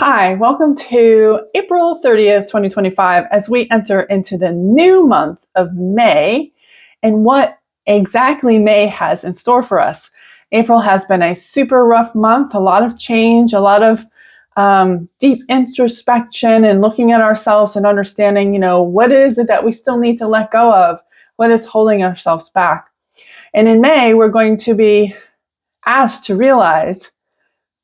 Hi, welcome to April 30th, 2025, as we enter into the new month of May and what exactly May has in store for us. April has been a super rough month, a lot of change, a lot of deep introspection and looking at ourselves and understanding, what is it that we still need to let go of? What is holding ourselves back? And in May, we're going to be asked to realize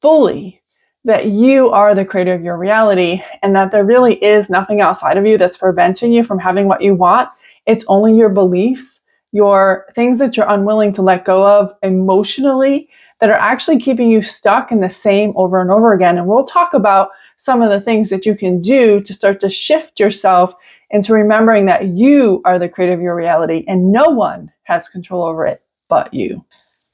fully that you are the creator of your reality and that there really is nothing outside of you that's preventing you from having what you want. It's only your beliefs, your things that you're unwilling to let go of emotionally that are actually keeping you stuck in the same over and over again. And we'll talk about some of the things that you can do to start to shift yourself into remembering that you are the creator of your reality and no one has control over it but you.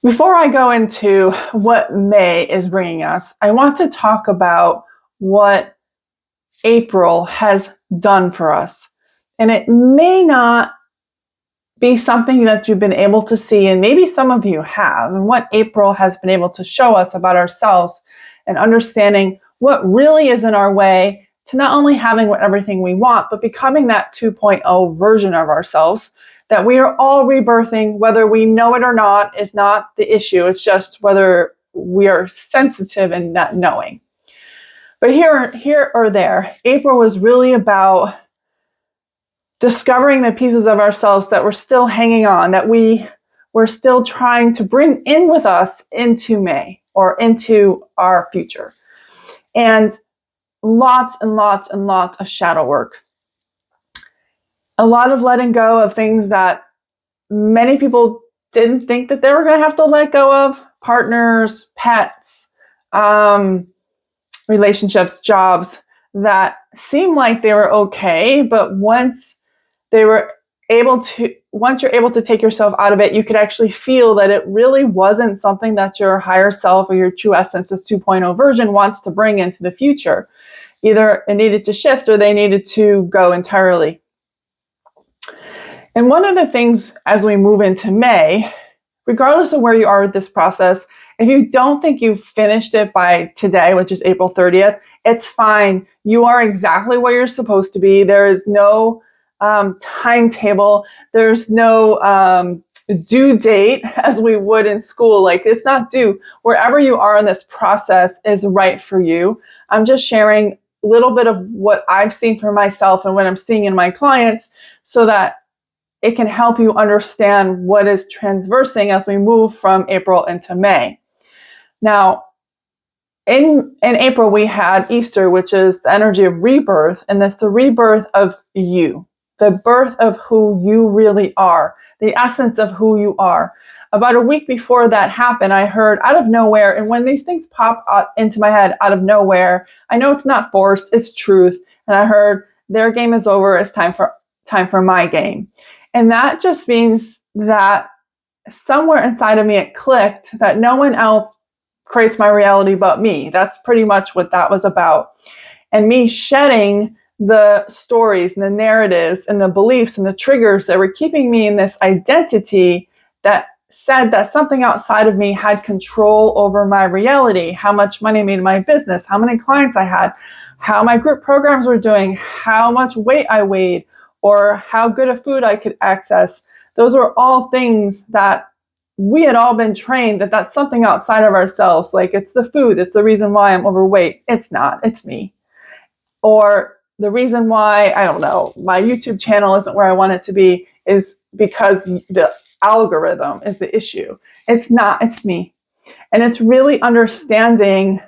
Before I go into what May is bringing us, I want to talk about what April has done for us. And it may not be something that you've been able to see, and maybe some of you have, and what April has been able to show us about ourselves and understanding what really is in our way to not only having everything we want, but becoming that 2.0 version of ourselves that we are all rebirthing, whether we know it or not, is not the issue. It's just whether we are sensitive and not knowing. But here or there, April was really about discovering the pieces of ourselves that we're still hanging on, that we're still trying to bring in with us into May or into our future. And lots and lots and lots of shadow work. A lot of letting go of things that many people didn't think that they were going to have to let go of: partners, pets, relationships, jobs that seemed like they were okay, but once you're able to take yourself out of it, you could actually feel that it really wasn't something that your higher self or your true essence, this 2.0 version, wants to bring into the future. Either it needed to shift or they needed to go entirely. And one of the things as we move into May, regardless of where you are with this process, if you don't think you've finished it by today, which is April 30th, it's fine. You are exactly where you're supposed to be. There is no timetable. There's no due date as we would in school. Like, it's not due. Wherever you are in this process is right for you. I'm just sharing a little bit of what I've seen for myself and what I'm seeing in my clients so that it can help you understand what is transversing as we move from April into May. Now, in April, we had Easter, which is the energy of rebirth, and that's the rebirth of you, the birth of who you really are, the essence of who you are. About a week before that happened, I heard out of nowhere, and when these things pop into my head out of nowhere, I know it's not forced, it's truth, and I heard, their game is over, it's time for my game. And that just means that somewhere inside of me it clicked that no one else creates my reality but me. That's pretty much what that was about. And me shedding the stories and the narratives and the beliefs and the triggers that were keeping me in this identity that said that something outside of me had control over my reality, how much money I made in my business, how many clients I had, how my group programs were doing, how much weight I weighed, or how good of food I could access. Those were all things that we had all been trained that that's something outside of ourselves. Like, it's the food, it's the reason why I'm overweight. It's not, it's me. Or the reason why, I don't know, my YouTube channel isn't where I want it to be is because the algorithm is the issue. It's not, it's me. And it's really understanding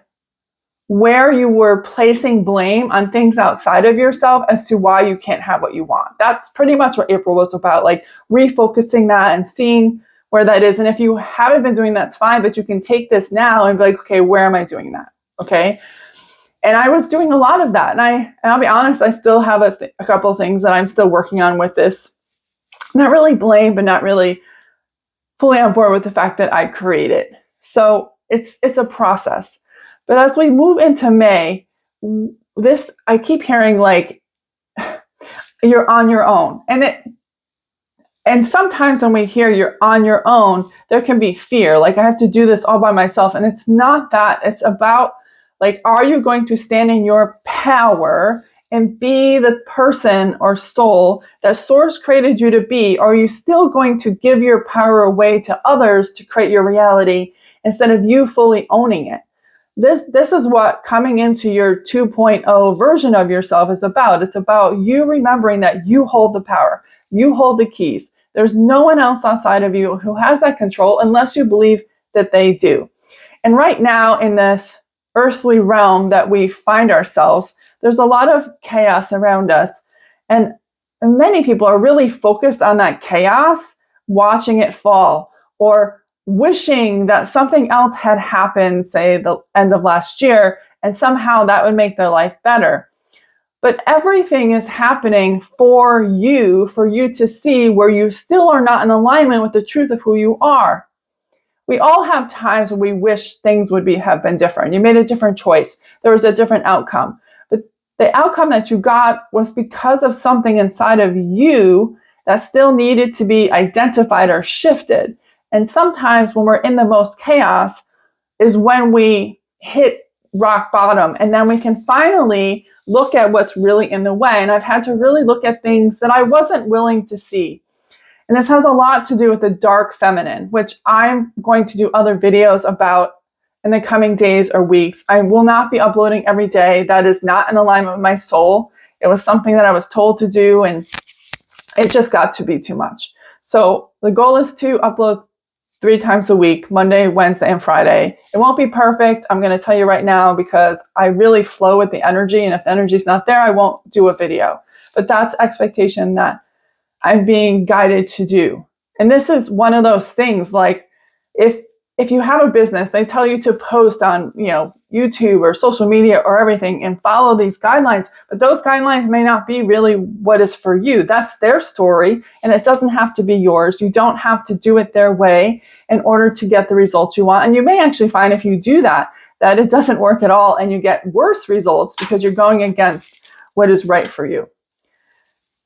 where you were placing blame on things outside of yourself as to why you can't have what you want. That's pretty much what April was about, like refocusing that and seeing where that is. And if you haven't been doing that, it's fine, but you can take this now and be like, okay, where am I doing that? Okay. And I was doing a lot of that. And I'll be honest, I still have a couple of things that I'm still working on with this. Not really blame, but not really fully on board with the fact that I created. So it's a process. But as we move into May, I keep hearing like, you're on your own. And sometimes when we hear you're on your own, there can be fear. Like, I have to do this all by myself. And it's not that. It's about Like, are you going to stand in your power and be the person or soul that Source created you to be? Or are you still going to give your power away to others to create your reality instead of you fully owning it? This is what coming into your 2.0 version of yourself is about. It's about you remembering that you hold the power. You hold the keys. There's no one else outside of you who has that control unless you believe that they do. And right now in this earthly realm that we find ourselves, there's a lot of chaos around us. And many people are really focused on that chaos, watching it fall, or wishing that something else had happened, say the end of last year, and somehow that would make their life better. But everything is happening for you to see where you still are not in alignment with the truth of who you are. We all have times when we wish things would have been different. You made a different choice. There was a different outcome. But the outcome that you got was because of something inside of you that still needed to be identified or shifted. And sometimes when we're in the most chaos is when we hit rock bottom, and then we can finally look at what's really in the way. And I've had to really look at things that I wasn't willing to see. And this has a lot to do with the dark feminine, which I'm going to do other videos about in the coming days or weeks. I will not be uploading every day. That is not in alignment with my soul. It was something that I was told to do, and it just got to be too much. So the goal is to upload 3 times a week, Monday, Wednesday, and Friday. It won't be perfect. I'm going to tell you right now because I really flow with the energy. And if the energy is not there, I won't do a video. But that's expectation that I'm being guided to do. And this is one of those things, like if you have a business, they tell you to post on, YouTube or social media or everything and follow these guidelines, but those guidelines may not be really what is for you. That's their story, and it doesn't have to be yours. You don't have to do it their way in order to get the results you want. And you may actually find if you do that it doesn't work at all and you get worse results because you're going against what is right for you.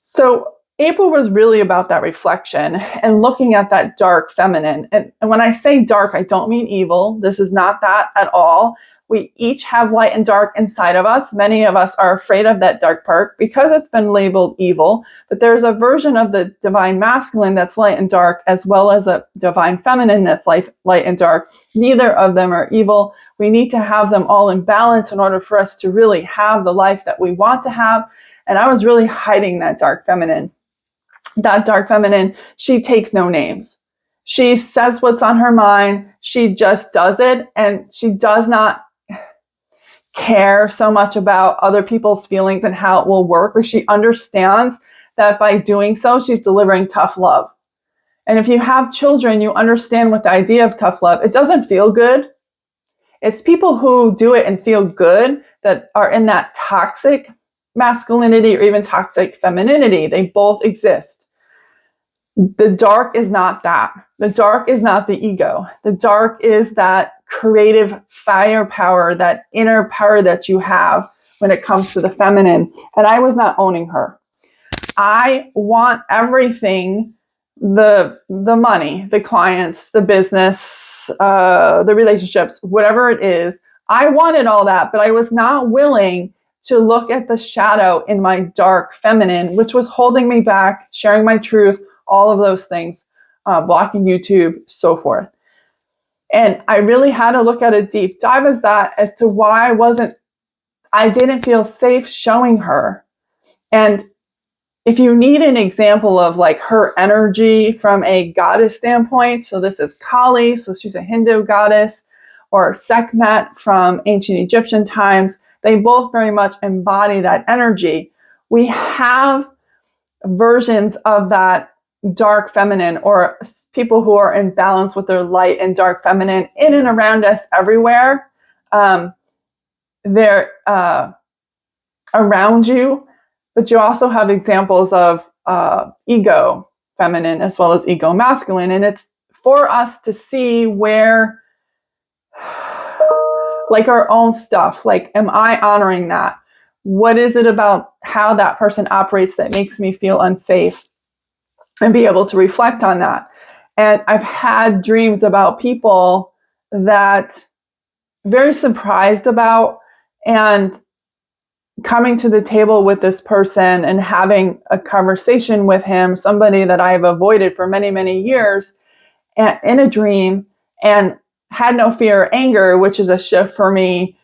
So April was really about that reflection and looking at that dark feminine. And when I say dark, I don't mean evil. This is not that at all. We each have light and dark inside of us. Many of us are afraid of that dark part because it's been labeled evil. But there's a version of the divine masculine that's light and dark, as well as a divine feminine that's light and dark. Neither of them are evil. We need to have them all in balance in order for us to really have the life that we want to have. And I was really hiding that dark feminine. That dark feminine, she takes no names. She says what's on her mind. She just does it. And she does not care so much about other people's feelings and how it will work. Or she understands that by doing so, she's delivering tough love. And if you have children, you understand what the idea of tough love. It doesn't feel good. It's people who do it and feel good that are in that toxic masculinity or even toxic femininity. They both exist. The dark is not that. The dark is not the ego. The dark is that creative firepower, that inner power that you have when it comes to the feminine. And I was not owning her. I want everything, the money, the clients, the business, the relationships, whatever it is. I wanted all that, but I was not willing to look at the shadow in my dark feminine, which was holding me back, sharing my truth, all of those things, blocking YouTube, so forth. And I really had to look at a deep dive as to why I didn't feel safe showing her. And if you need an example of like her energy from a goddess standpoint, so this is Kali, so she's a Hindu goddess, or Sekhmet from ancient Egyptian times, they both very much embody that energy. We have versions of that dark feminine, or people who are in balance with their light and dark feminine in and around us everywhere. They're around you, but you also have examples of ego feminine as well as ego masculine. And it's for us to see where, like our own stuff, like, am I honoring that? What is it about how that person operates that makes me feel unsafe? And be able to reflect on that. And I've had dreams about people that very surprised about, And coming to the table with this person and having a conversation with him, somebody that I've avoided for many, many years, in a dream, and had no fear or anger, which is a shift for me,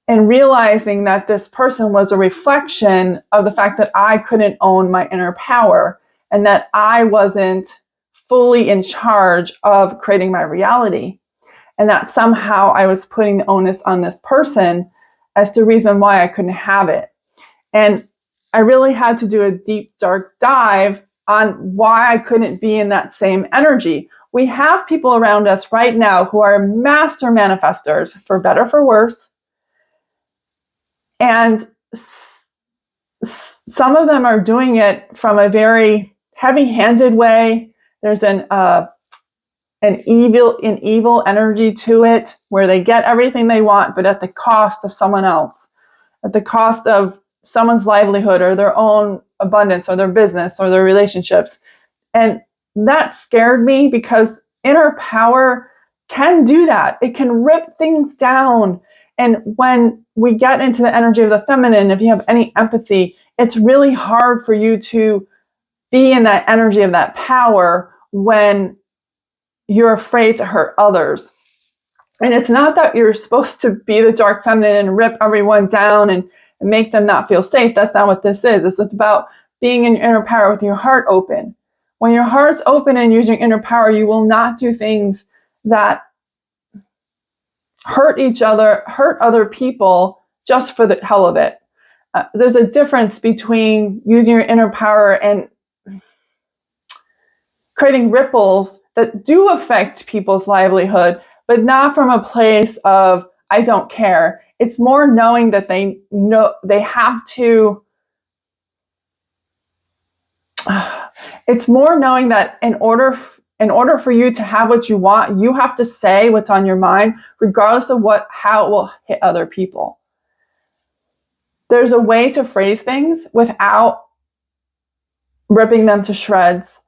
and realizing that this person was a reflection of the fact that I couldn't own my inner power and that I wasn't fully in charge of creating my reality. And that somehow I was putting the onus on this person as the reason why I couldn't have it. And I really had to do a deep, dark dive on why I couldn't be in that same energy. We have people around us right now who are master manifestors, for better, for worse. And some of them are doing it from a very heavy-handed way. There's an evil energy to it, where they get everything they want, but at the cost of someone else, at the cost of someone's livelihood or their own abundance or their business or their relationships. And that scared me, because inner power can do that. It can rip things down. And when we get into the energy of the feminine, if you have any empathy, it's really hard for you to be in that energy of that power when you're afraid to hurt others. And it's not that you're supposed to be the dark feminine and rip everyone down and make them not feel safe. That's not what this is. It's about being in your inner power with your heart open. When your heart's open and using inner power, you will not do things that hurt each other, hurt other people just for the hell of it. There's a difference between using your inner power and creating ripples that do affect people's livelihood, but not from a place of, I don't care. It's more knowing that they know they have to. It's more knowing that in order for you to have what you want, you have to say what's on your mind, regardless of how it will hit other people. There's a way to phrase things without ripping them to shreds.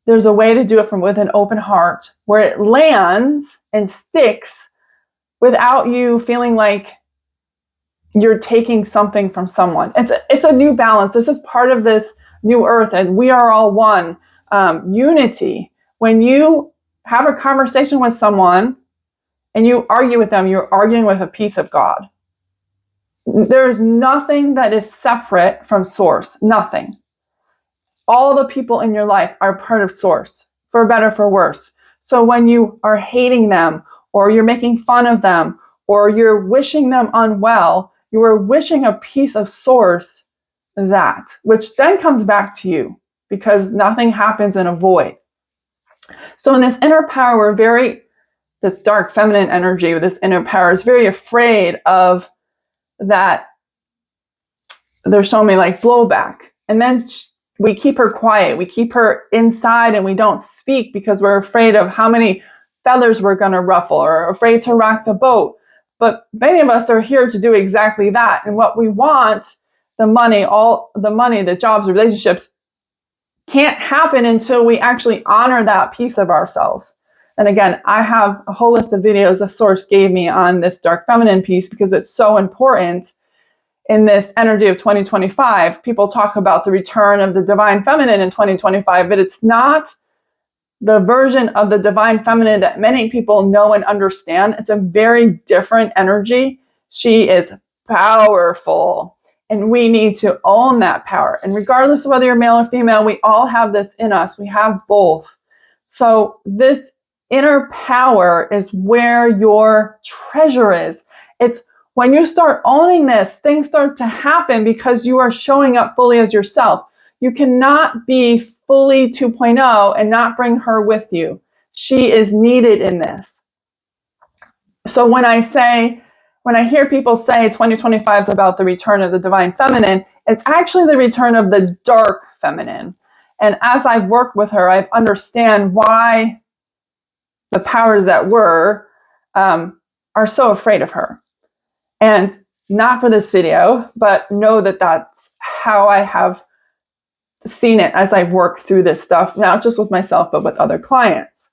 There's a way to do it with an open heart, where it lands and sticks without you feeling like you're taking something from someone. It's a new balance. This is part of this new earth, and we are all one. Unity. When you have a conversation with someone and you argue with them, you're arguing with a piece of God. There's nothing that is separate from source. Nothing. All the people in your life are part of source, for better, for worse. So when you are hating them, or you're making fun of them, or you're wishing them unwell, you are wishing a piece of source, that, which then comes back to you, because nothing happens in a void. So in this inner power, this dark feminine energy with this inner power is very afraid of that. They're showing me like blowback. And then we keep her quiet. We keep her inside and we don't speak, because we're afraid of how many feathers we're going to ruffle, or afraid to rock the boat. But many of us are here to do exactly that. And what we want, the money, the jobs, the relationships, can't happen until we actually honor that piece of ourselves. And again, I have a whole list of videos the source gave me on this dark feminine piece, because it's so important in this energy of 2025. People talk about the return of the divine feminine in 2025, but it's not the version of the divine feminine that many people know and understand. It's a very different energy. She is powerful, and we need to own that power. And regardless of whether you're male or female, we all have this in us. We have both. So this inner power is where your treasure is. It's when you start owning this, things start to happen, because you are showing up fully as yourself. You cannot be fully 2.0 and not bring her with you. She is needed in this. So when I hear people say 2025 is about the return of the divine feminine, it's actually the return of the dark feminine. And as I've worked with her, I understand why the powers that were are so afraid of her. And not for this video, but know that that's how I have seen it as I've worked through this stuff, not just with myself, but with other clients.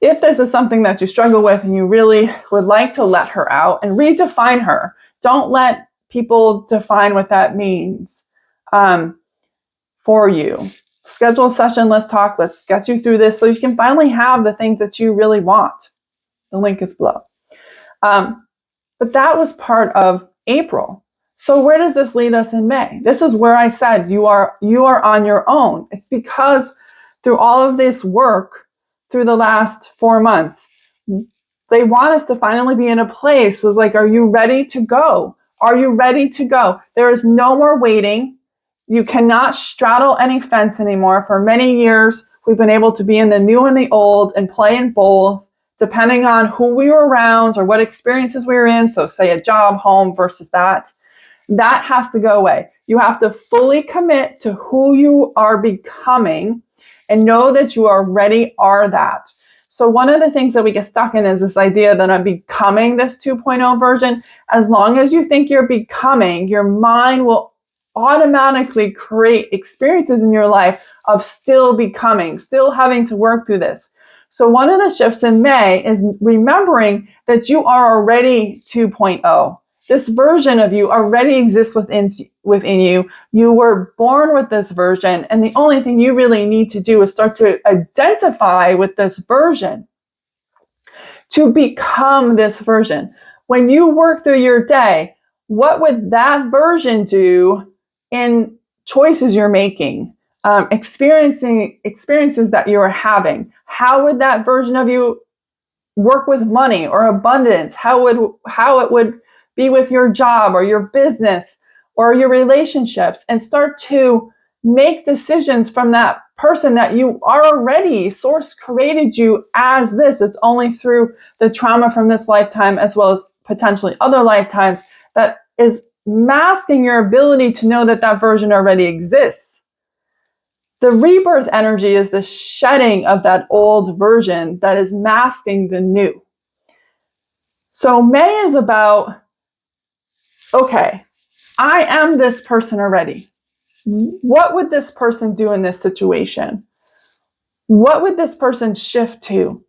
If this is something that you struggle with and you really would like to let her out and redefine her, don't let people define what that means for you. Schedule a session, let's talk, let's get you through this so you can finally have the things that you really want. The link is below. But that was part of April. So where does this lead us in May? This is where I said you are on your own. It's because through all of this work, through the last 4 months, they want us to finally be in a place was like, are you ready to go? Are you ready to go? There is no more waiting. You cannot straddle any fence anymore. For many years, we've been able to be in the new and the old and play in both, depending on who we were around or what experiences we were in. So say a job, home versus that. That has to go away. You have to fully commit to who you are becoming and know that you already are that. So one of the things that we get stuck in is this idea that I'm becoming this 2.0 version. As long as you think you're becoming, your mind will automatically create experiences in your life of still becoming, still having to work through this. So one of the shifts in May is remembering that you are already 2.0. This version of you already exists within you. You were born with this version, and the only thing you really need to do is start to identify with this version to become this version. When you work through your day, what would that version do in choices you're making, experiences that you are having? How would that version of you work with money or abundance? How it would be with your job or your business or your relationships, and start to make decisions from that person that you are already. Source created you as this. It's only through the trauma from this lifetime, as well as potentially other lifetimes, that is masking your ability to know that that version already exists. The rebirth energy is the shedding of that old version that is masking the new. So May is about, okay, I am this person already. What would this person do in this situation? What would this person shift to?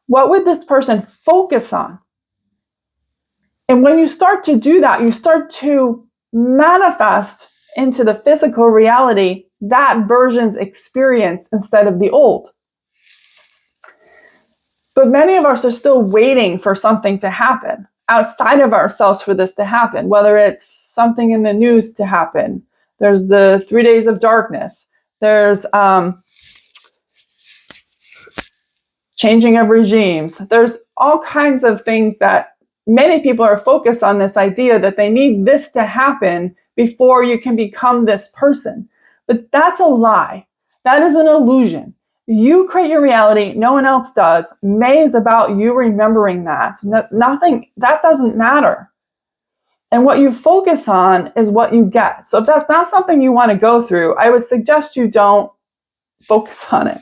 What would this person focus on? And when you start to do that, you start to manifest into the physical reality that version's experience instead of the old. But many of us are still waiting for something to happen outside of ourselves for this to happen, whether it's something in the news to happen. There's the 3 days of darkness. There's changing of regimes. There's all kinds of things that many people are focused on, this idea that they need this to happen before you can become this person. But that's a lie. That is an illusion. You create your reality. No one else does. May is about you remembering that. Nothing, that doesn't matter. And what you focus on is what you get. So if that's not something you want to go through, I would suggest you don't focus on it.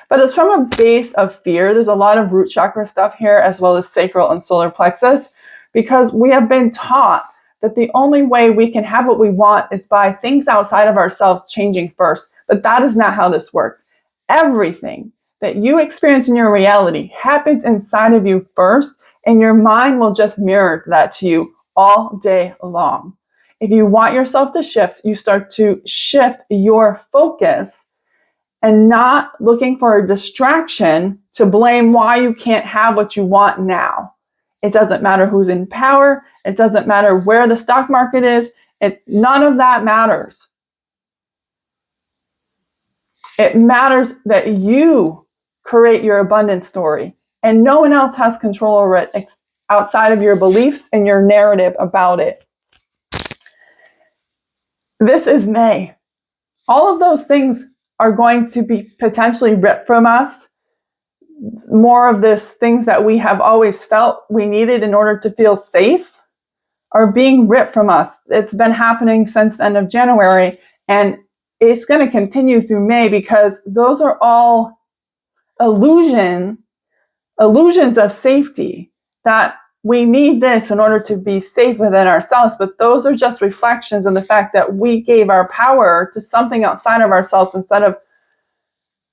But it's from a base of fear. There's a lot of root chakra stuff here, as well as sacral and solar plexus, because we have been taught that the only way we can have what we want is by things outside of ourselves changing first. But that is not how this works. Everything that you experience in your reality happens inside of you first, and your mind will just mirror that to you all day long. If you want yourself to shift, you start to shift your focus and not looking for a distraction to blame why you can't have what you want now. It doesn't matter who's in power. It doesn't matter where the stock market is. None of that matters. It matters that you create your abundance story, and no one else has control over it outside of your beliefs and your narrative about it. This is May. All of those things are going to be potentially ripped from us. More of this things that we have always felt we needed in order to feel safe are being ripped from us. It's been happening since the end of January, and it's going to continue through May, because those are all illusions of safety, that we need this in order to be safe within ourselves. But those are just reflections of the fact that we gave our power to something outside of ourselves instead of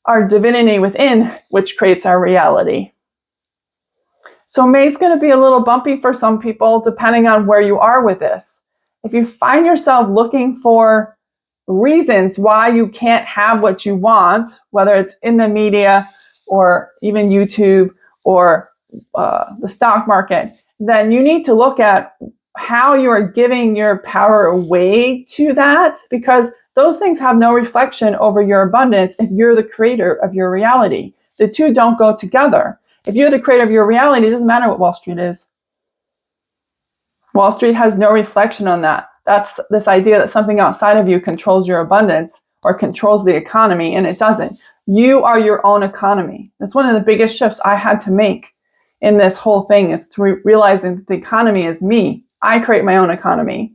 our divinity within, which creates our reality. So May's going to be a little bumpy for some people depending on where you are with this. If you find yourself looking for reasons why you can't have what you want, whether it's in the media or even YouTube or the stock market, then you need to look at how you are giving your power away to that, because those things have no reflection over your abundance if you're the creator of your reality. The two don't go together. If you're the creator of your reality, it doesn't matter what Wall Street is. Wall Street has no reflection on that. That's this idea that something outside of you controls your abundance or controls the economy, and it doesn't. You are your own economy. That's one of the biggest shifts I had to make in this whole thing, is to realizing that the economy is me. I create my own economy.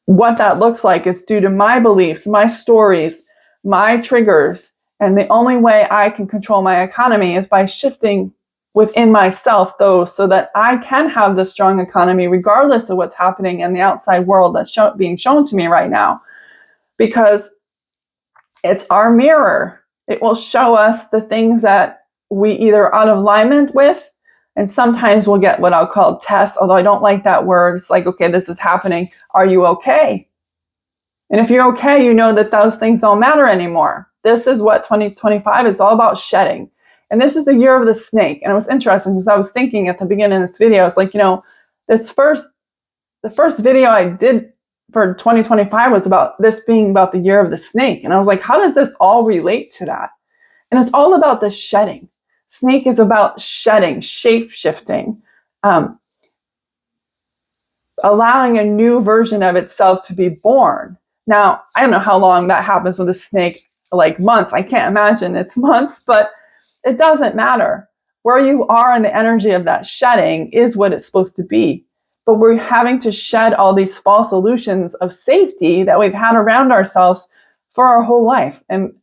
What that looks like is due to my beliefs, my stories, my triggers, and the only way I can control my economy is by shifting within myself those, so that I can have the strong economy regardless of what's happening in the outside world that's being shown to me right now. Because it's our mirror. It will show us the things that we either are out of alignment with, and sometimes we'll get what I'll call tests, although I don't like that word. It's like, okay, this is happening. Are you okay? And if you're okay, you know that those things don't matter anymore. This is what 2025 is all about, shedding. And this is the year of the snake. And it was interesting because I was thinking at the beginning of this video, it's like, the first video I did for 2025 was about this being about the year of the snake. And I was like, how does this all relate to that? And it's all about the shedding. Snake is about shedding, shape-shifting, allowing a new version of itself to be born. Now, I don't know how long that happens with a snake, like months. I can't imagine it's months, but it doesn't matter. Where you are in the energy of that shedding is what it's supposed to be. But we're having to shed all these false illusions of safety that we've had around ourselves for our whole life. And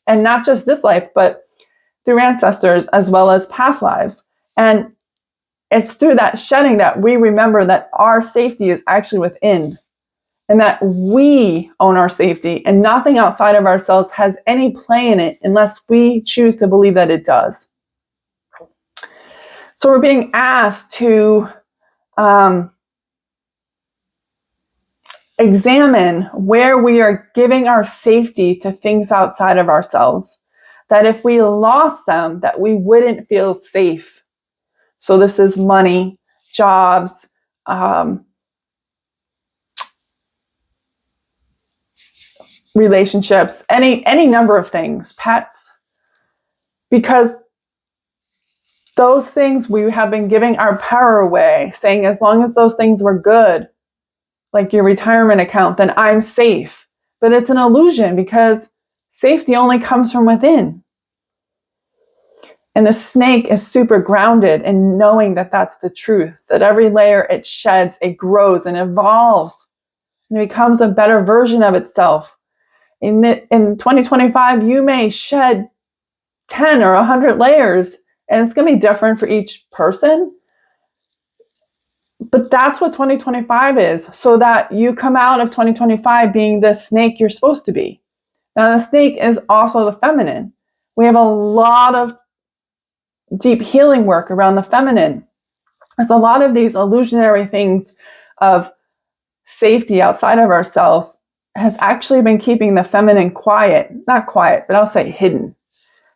not just this life, but through ancestors as well as past lives. And it's through that shedding that we remember that our safety is actually within, and that we own our safety, and nothing outside of ourselves has any play in it unless we choose to believe that it does. So we're being asked to examine where we are giving our safety to things outside of ourselves, that if we lost them, that we wouldn't feel safe. So this is money, jobs, relationships, any number of things, pets, because those things we have been giving our power away, saying as long as those things were good, like your retirement account, then I'm safe. But it's an illusion, because safety only comes from within. And the snake is super grounded in knowing that that's the truth, that every layer it sheds, it grows and evolves and it becomes a better version of itself. In 2025, you may shed 10 or 100 layers, and it's going to be different for each person. But that's what 2025 is, so that you come out of 2025 being the snake you're supposed to be. Now, the snake is also the feminine. We have a lot of deep healing work around the feminine. There's a lot of these illusionary things of safety outside of ourselves has actually been keeping the feminine quiet. Not quiet, but I'll say hidden.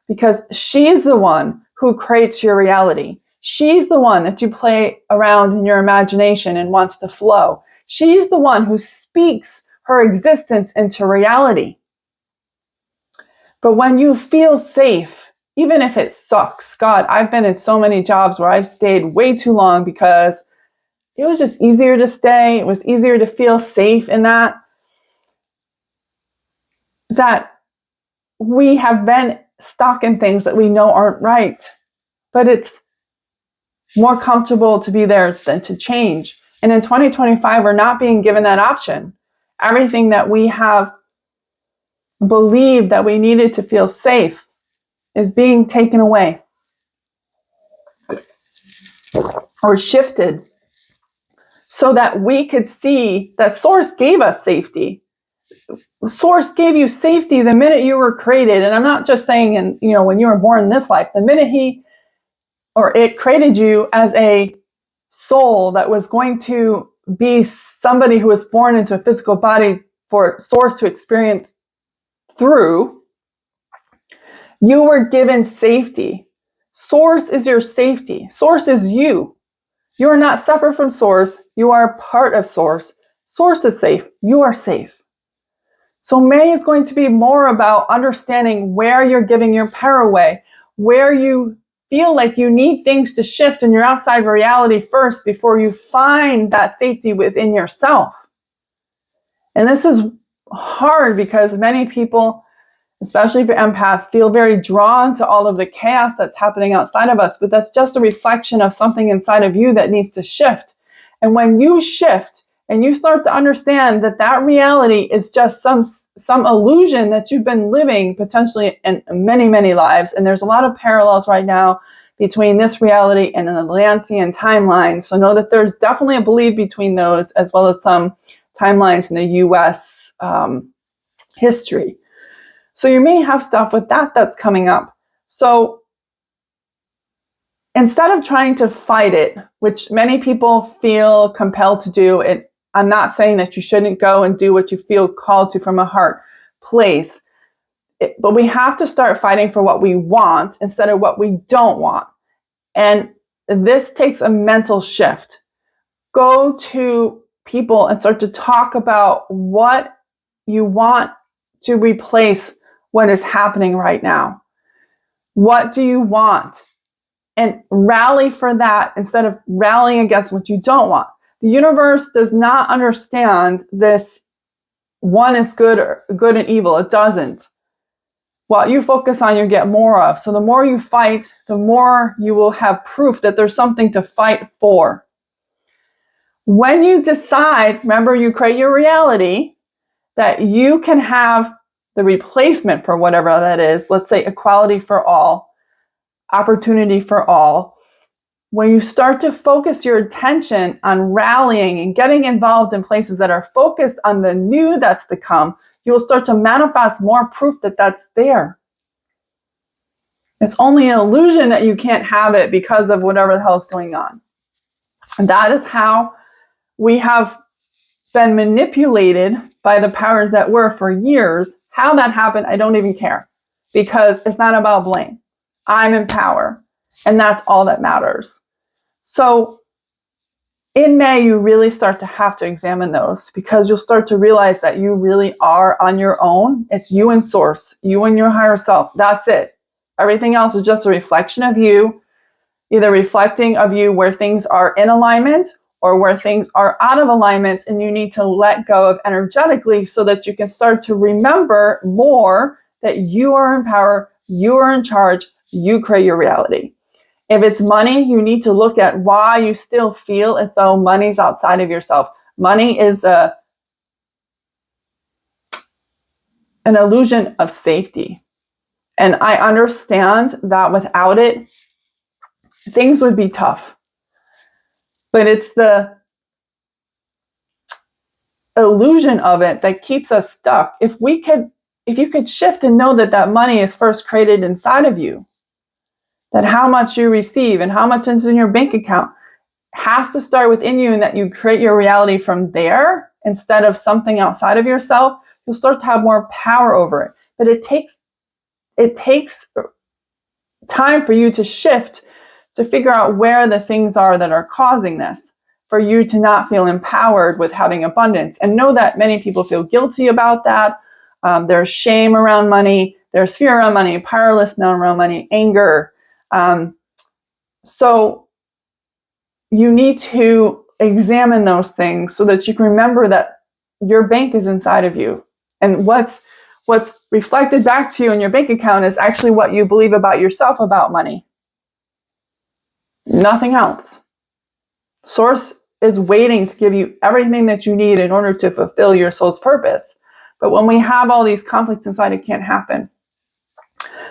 Because she's the one who creates your reality. She's the one that you play around in your imagination and wants to flow. She's the one who speaks her existence into reality. But when you feel safe, even if it sucks, God, I've been in so many jobs where I've stayed way too long because it was just easier to stay. It was easier to feel safe in that we have been stuck in things that we know aren't right. But it's more comfortable to be there than to change. And in 2025, we're not being given that option. Everything that we have believed that we needed to feel safe is being taken away or shifted, so that we could see that Source gave us safety. Source gave you safety the minute you were created. And I'm not just saying when you were born in this life, the minute he or it created you as a soul that was going to be somebody who was born into a physical body for source to experience through, you were given safety. Source is your safety. Source is you. You are not separate from source. You are part of source. Source is safe. You are safe. So May is going to be more about understanding where you're giving your power away, where you feel like you need things to shift in your outside reality first before you find that safety within yourself. And this is hard because many people, especially for empaths, feel very drawn to all of the chaos that's happening outside of us, but that's just a reflection of something inside of you that needs to shift. And when you shift and you start to understand that that reality is just some illusion that you've been living potentially in many, many lives, and there's a lot of parallels right now between this reality and an Atlantean timeline. So know that there's definitely a belief between those, as well as some timelines in the U.S. History. So you may have stuff with that that's coming up. So instead of trying to fight it, which many people feel compelled to do, I'm not saying that you shouldn't go and do what you feel called to from a heart place, but we have to start fighting for what we want instead of what we don't want. And this takes a mental shift. Go to people and start to talk about what you want to replace what is happening right now. What do you want? And rally for that instead of rallying against what you don't want. The universe does not understand this one is good and evil. It doesn't. What you focus on, you get more of. So the more you fight, the more you will have proof that there's something to fight for. When you decide, remember, you create your reality, that you can have the replacement for whatever that is, let's say equality for all, opportunity for all. When you start to focus your attention on rallying and getting involved in places that are focused on the new that's to come, you will start to manifest more proof that that's there. It's only an illusion that you can't have it because of whatever the hell is going on. And that is how we have been manipulated by the powers that were for years. How that happened, I don't even care, because it's not about blame. I'm in power, and that's all that matters. So in May, you really start to have to examine those, because you'll start to realize that you really are on your own. It's you and source, you and your higher self. That's it. Everything else is just a reflection of you, either reflecting of you where things are in alignment or where things are out of alignment, and you need to let go of energetically so that you can start to remember more that you are in power, you are in charge, you create your reality. If it's money, you need to look at why you still feel as though money's outside of yourself. Money is an illusion of safety. And I understand that without it, things would be tough. But it's the illusion of it that keeps us stuck. If you could shift and know that that money is first created inside of you, that how much you receive and how much is in your bank account has to start within you, and that you create your reality from there instead of something outside of yourself, you'll start to have more power over it. But it takes time for you to shift, to figure out where the things are that are causing this, for you to not feel empowered with having abundance. And know that many people feel guilty about that. There's shame around money, there's fear around money, powerlessness around money, anger. So you need to examine those things so that you can remember that your bank is inside of you. And what's reflected back to you in your bank account is actually what you believe about yourself about money. Nothing else. Source is waiting to give you everything that you need in order to fulfill your soul's purpose. But when we have all these conflicts inside, it can't happen.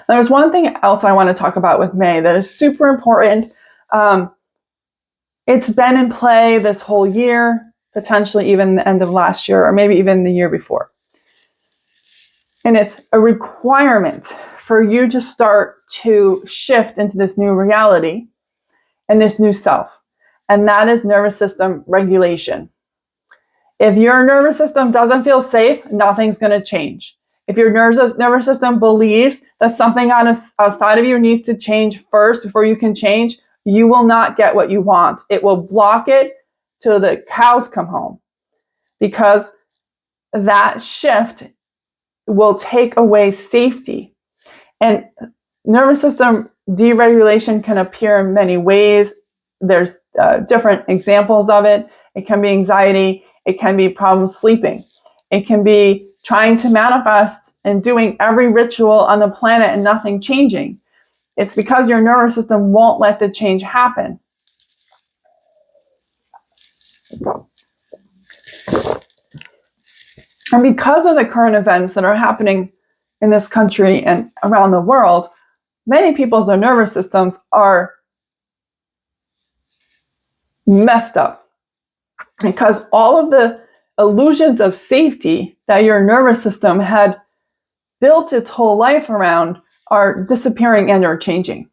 There's one thing else I want to talk about with May that is super important. It's been in play this whole year, potentially even the end of last year, or maybe even the year before. And it's a requirement for you to start to shift into this new reality. and this new self. And that is nervous system regulation. If your nervous system doesn't feel safe, nothing's going to change. If your nervous system believes that something outside of you needs to change first before you can change, you will not get what you want. It will block it till the cows come home, because that shift will take away safety. And nervous system deregulation can appear in many ways. There's different examples of it. It can be anxiety. It can be problems sleeping. It can be trying to manifest and doing every ritual on the planet and nothing changing. It's because your nervous system won't let the change happen. And because of the current events that are happening in this country and around the world, many people's nervous systems are messed up, because all of the illusions of safety that your nervous system had built its whole life around are disappearing and are changing.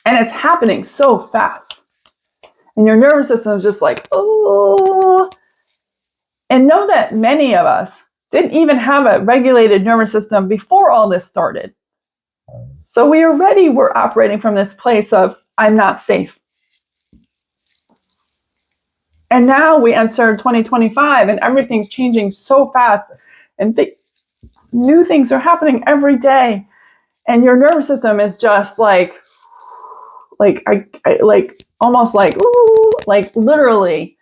And it's happening so fast. And your nervous system is just like, oh. And know that many of us didn't even have a regulated nervous system before all this started. So we already were operating from this place of, I'm not safe. And now we enter 2025 and everything's changing so fast. And new things are happening every day. And your nervous system is just almost like, ooh, like literally,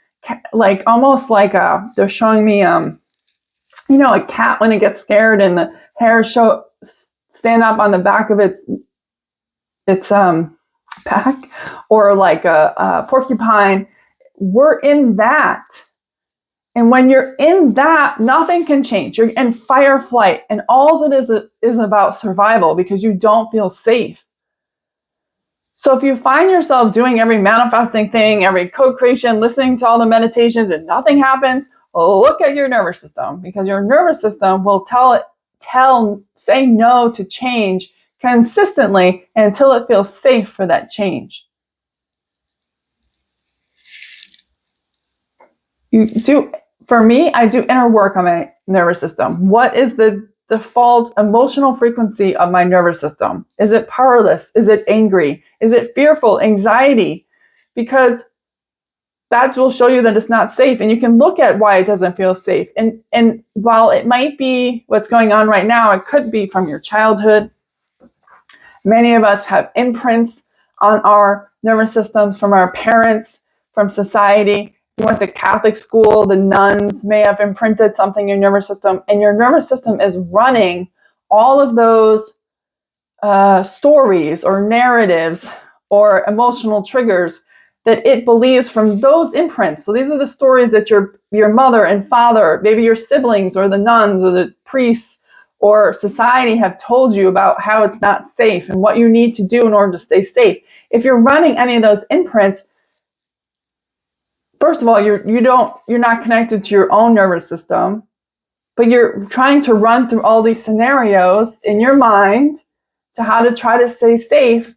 like almost like they're showing me, a cat when it gets scared and the hairs stand up on the back of its back, or like a porcupine. We're in that. And when you're in that, nothing can change. You're in fight or flight, and all it is about survival, because you don't feel safe. So if you find yourself doing every manifesting thing, every co-creation, listening to all the meditations, and nothing happens, look at your nervous system, because your nervous system will say no to change consistently until it feels safe for that change. For me, I do inner work on my nervous system. What is the default emotional frequency of my nervous system? Is it powerless? Is it angry? Is it fearful? Anxiety? Because that will show you that it's not safe, and you can look at why it doesn't feel safe. And while it might be what's going on right now, it could be from your childhood. Many of us have imprints on our nervous systems from our parents, from society. If you went to Catholic school, the nuns may have imprinted something in your nervous system, and your nervous system is running all of those stories or narratives or emotional triggers that it believes from those imprints. So these are the stories that your mother and father, maybe your siblings or the nuns or the priests or society have told you about how it's not safe and what you need to do in order to stay safe. If you're running any of those imprints, first of all, you're not connected to your own nervous system, but you're trying to run through all these scenarios in your mind to how to try to stay safe.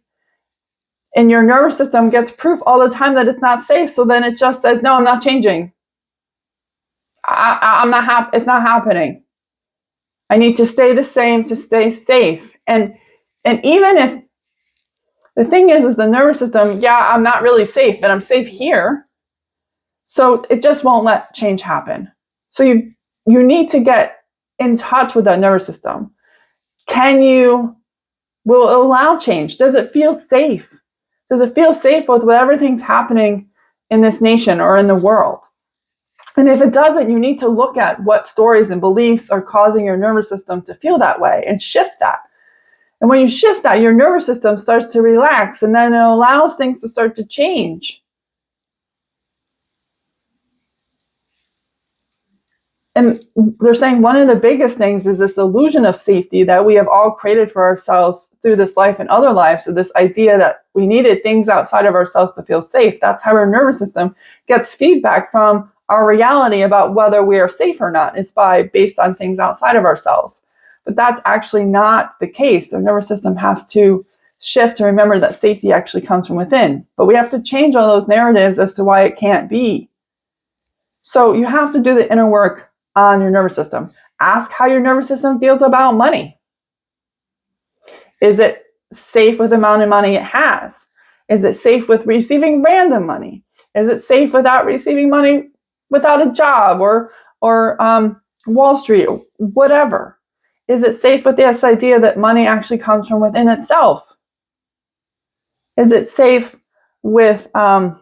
And your nervous system gets proof all the time that it's not safe. So then it just says, no, I'm not changing. I'm not it's not happening. I need to stay the same to stay safe. And even if the thing is the nervous system, yeah, I'm not really safe, but I'm safe here. So it just won't let change happen. So you need to get in touch with that nervous system. Will it allow change? Does it feel safe? Does it feel safe with everything's happening in this nation or in the world? And if it doesn't, you need to look at what stories and beliefs are causing your nervous system to feel that way and shift that. And when you shift that, your nervous system starts to relax, and then it allows things to start to change. And they're saying one of the biggest things is this illusion of safety that we have all created for ourselves through this life and other lives. So this idea that we needed things outside of ourselves to feel safe. That's how our nervous system gets feedback from our reality about whether we are safe or not. It's based on things outside of ourselves. But that's actually not the case. Our nervous system has to shift to remember that safety actually comes from within. But we have to change all those narratives as to why it can't be. So you have to do the inner work on your nervous system. Ask how your nervous system feels about money. Is it safe with the amount of money it has? Is it safe with receiving random money? Is it safe without receiving money without a job or Wall Street, whatever? Is it safe with this idea that money actually comes from within itself? Is it safe with having,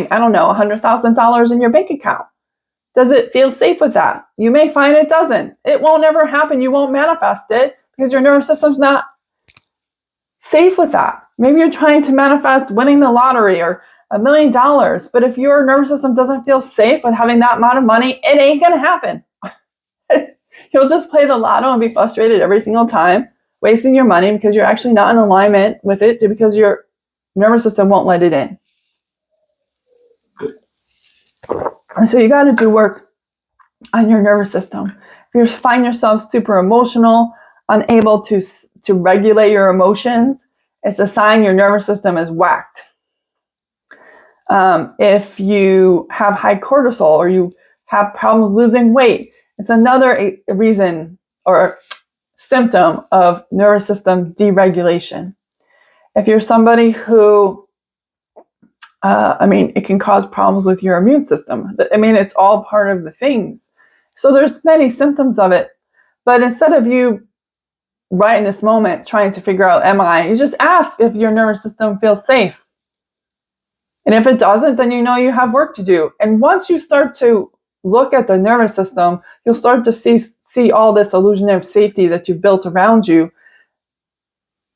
$100,000 in your bank account? Does it feel safe with that? You may find it doesn't. It won't ever happen. You won't manifest it because your nervous system's not safe with that. Maybe you're trying to manifest winning the lottery or $1 million, but if your nervous system doesn't feel safe with having that amount of money, it ain't gonna happen. You'll just play the lotto and be frustrated every single time, wasting your money because you're actually not in alignment with it because your nervous system won't let it in. And so you got to do work on your nervous system. If you find yourself super emotional, unable to regulate your emotions, it's a sign your nervous system is whacked. If you have high cortisol or you have problems losing weight, it's another reason or symptom of nervous system deregulation. If you're somebody who, it can cause problems with your immune system. It's all part of the things. So there's many symptoms of it. But instead of you right in this moment trying to figure out, you just ask if your nervous system feels safe. And if it doesn't, then you know you have work to do. And once you start to look at the nervous system, you'll start to see all this illusion of safety that you've built around you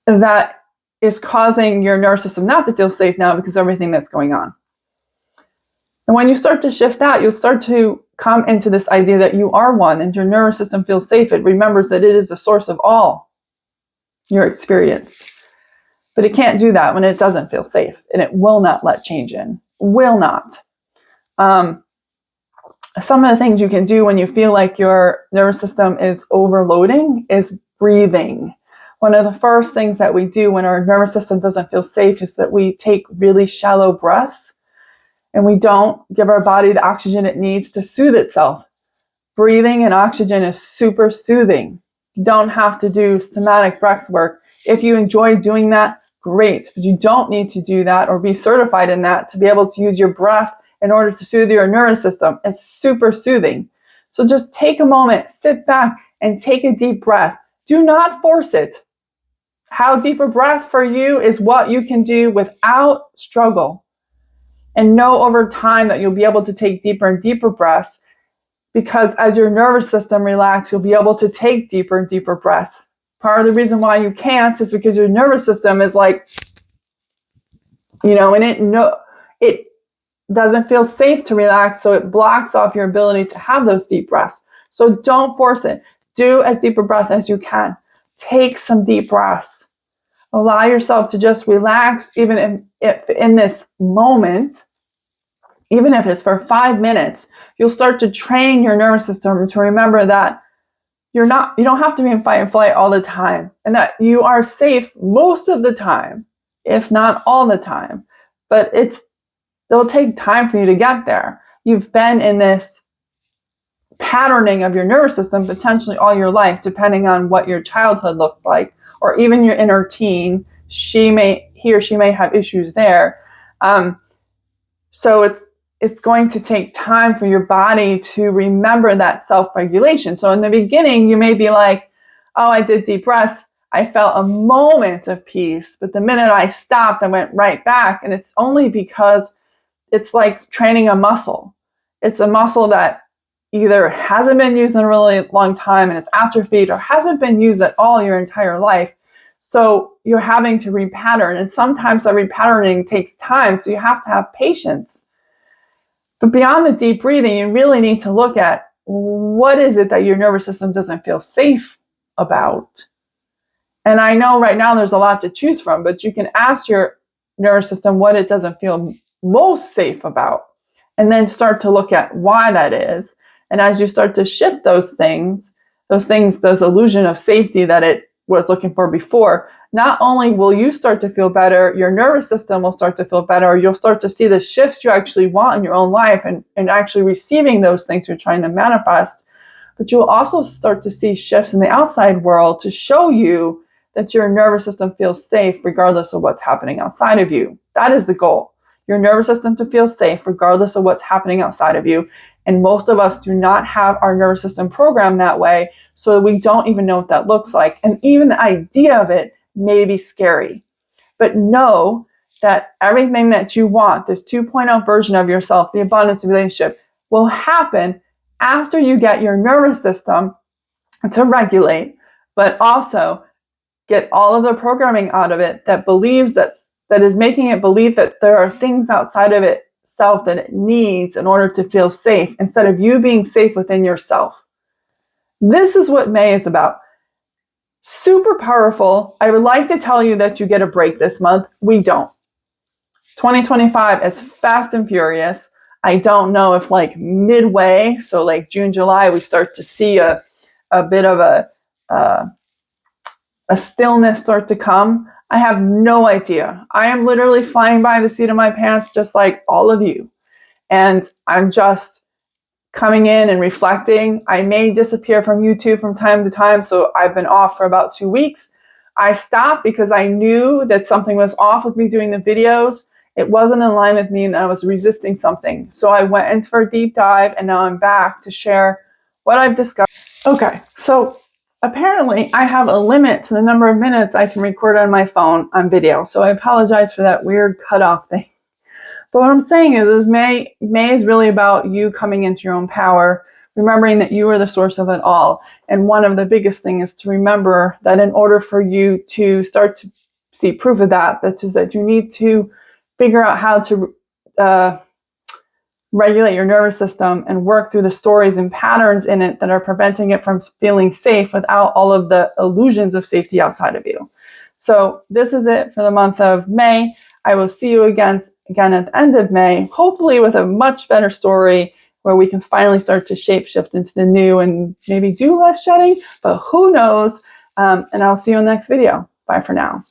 that is causing your nervous system not to feel safe now because of everything that's going on. And when you start to shift that, you'll start to come into this idea that you are one and your nervous system feels safe. It remembers that it is the source of all your experience. But it can't do that when it doesn't feel safe, and it will not let change in. Will not. Some of the things you can do when you feel like your nervous system is overloading is breathing. One of the first things that we do when our nervous system doesn't feel safe is that we take really shallow breaths and we don't give our body the oxygen it needs to soothe itself. Breathing and oxygen is super soothing. You don't have to do somatic breath work. If you enjoy doing that, great, but you don't need to do that or be certified in that to be able to use your breath in order to soothe your nervous system. It's super soothing. So just take a moment, sit back, and take a deep breath. Do not force it. How deep a breath for you is what you can do without struggle. And know over time that you'll be able to take deeper and deeper breaths, because as your nervous system relaxes, you'll be able to take deeper and deeper breaths. Part of the reason why you can't is because your nervous system is like, and it doesn't feel safe to relax, so it blocks off your ability to have those deep breaths. So don't force it. Do as deep a breath as you can. Take some deep breaths. Allow yourself to just relax, even if in this moment, even if it's for 5 minutes, you'll start to train your nervous system to remember that you don't have to be in fight and flight all the time, and that you are safe most of the time, if not all the time. But it'll take time for you to get there. You've been in this patterning of your nervous system potentially all your life, depending on what your childhood looks like, or even your inner teen. He or she may have issues there. So it's going to take time for your body to remember that self-regulation. So in the beginning, you may be like, oh, I did deep breaths. I felt a moment of peace, but the minute I stopped, I went right back. And it's only because it's like training a muscle. It's a muscle that either hasn't been used in a really long time and it's atrophied, or hasn't been used at all your entire life. So you're having to repattern, and sometimes that repatterning takes time, so you have to have patience. But beyond the deep breathing, you really need to look at what is it that your nervous system doesn't feel safe about. And I know right now there's a lot to choose from, but you can ask your nervous system what it doesn't feel most safe about, and then start to look at why that is. And as you start to shift those illusion of safety that it was looking for before, not only will you start to feel better, your nervous system will start to feel better, you'll start to see the shifts you actually want in your own life and actually receiving those things you're trying to manifest. But you'll also start to see shifts in the outside world to show you that your nervous system feels safe regardless of what's happening outside of you. That is the goal. Your nervous system to feel safe regardless of what's happening outside of you. And most of us do not have our nervous system programmed that way, so we don't even know what that looks like. And even the idea of it may be scary. But know that everything that you want, this 2.0 version of yourself, the abundance relationship, will happen after you get your nervous system to regulate, but also get all of the programming out of it that believes that is making it believe that there are things outside of itself that it needs in order to feel safe, instead of you being safe within yourself. This is what May is about. Super powerful. I would like to tell you that you get a break this month. We don't. 2025 is fast and furious. I don't know if like midway, so like June, July, we start to see a bit of a stillness start to come. I have no idea. I am literally flying by the seat of my pants just like all of you. And I'm just coming in and reflecting. I may disappear from YouTube from time to time, so I've been off for about 2 weeks. I stopped because I knew that something was off with me doing the videos. It wasn't in line with me and I was resisting something. So I went in for a deep dive and now I'm back to share what I've discovered. Okay, so apparently I have a limit to the number of minutes I can record on my phone on video. So I apologize for that weird cutoff thing. But what I'm saying is May is really about you coming into your own power, remembering that you are the source of it all. And one of the biggest things is to remember that in order for you to start to see proof of that, that is that you need to figure out how to regulate your nervous system and work through the stories and patterns in it that are preventing it from feeling safe without all of the illusions of safety outside of you. So this is it for the month of May. I will see you again at the end of May, hopefully with a much better story where we can finally start to shapeshift into the new and maybe do less shedding, but who knows? And I'll see you in the next video. Bye for now.